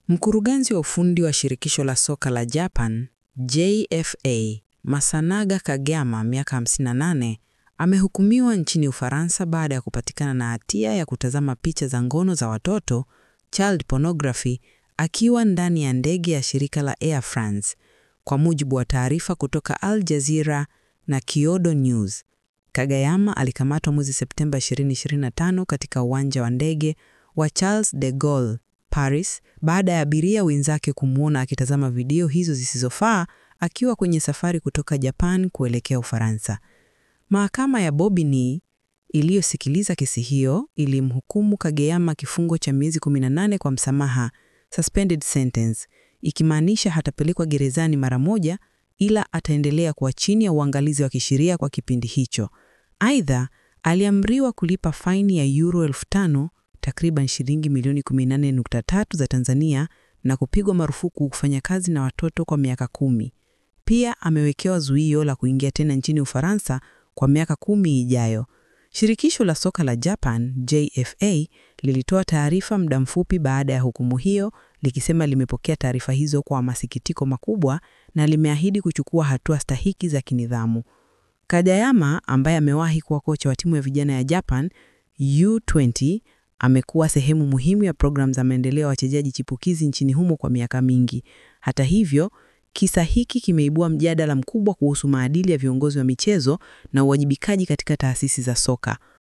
Mkurugenzi wa ufundi wa shirikisho la soka la Japan, JFA, Masanaga Kageyama, miaka 58, amehukumiwa nchini Ufaransa baada ya kupatikana na hatia ya kutazama picha za ngono za watoto, child pornography, akiwa ndani ya ndege ya shirika la Air France, kwa mujibu wa taarifa kutoka Al Jazeera na Kyodo News. Kageyama alikamatwa mwezi Septemba 2025 katika uwanja wa ndege wa Charles de Gaulle, Paris, baada ya abiria wenzake kumuona akitazama video hizo zisizofaa akiwa kwenye safari kutoka Japan kuelekea Ufaransa. Mahakama ya Bobigny iliyosikiliza kesi hiyo ilimhukumu Kageyama kifungo cha miezi 18 kwa msamaha, suspended sentence, ikimaanisha hatapelekwa gerezani mara moja, ila ataendelea kuwa chini ya uangalizi wa kisheria kwa kipindi hicho. Aidha, aliamriwa kulipa faini ya euro 5,000, takriban shilingi milioni 18.3 za Tanzania, na kupigwa marufuku kufanya kazi na watoto kwa miaka 10. Pia amewekewa zuio la kuingia tena nchini Ufaransa kwa miaka 10 ijayo. Shirikisho la soka la Japan, JFA, lilitoa taarifa muda mfupi baada ya hukumu hiyo, likisema limepokea taarifa hizo kwa masikitiko makubwa na limeahidi kuchukua hatua stahiki za kinidhamu. Kageyama, ambaye amewahi kuwa kocha wa timu ya vijana ya Japan U20, amekuwa sehemu muhimu ya programu za maendeleo ya wachezaji chipukizi nchini humo kwa miaka mingi. Hata hivyo, kisa hiki kimeibua mjadala mkubwa kuhusu maadili ya viongozi wa michezo na uwajibikaji katika taasisi za soka.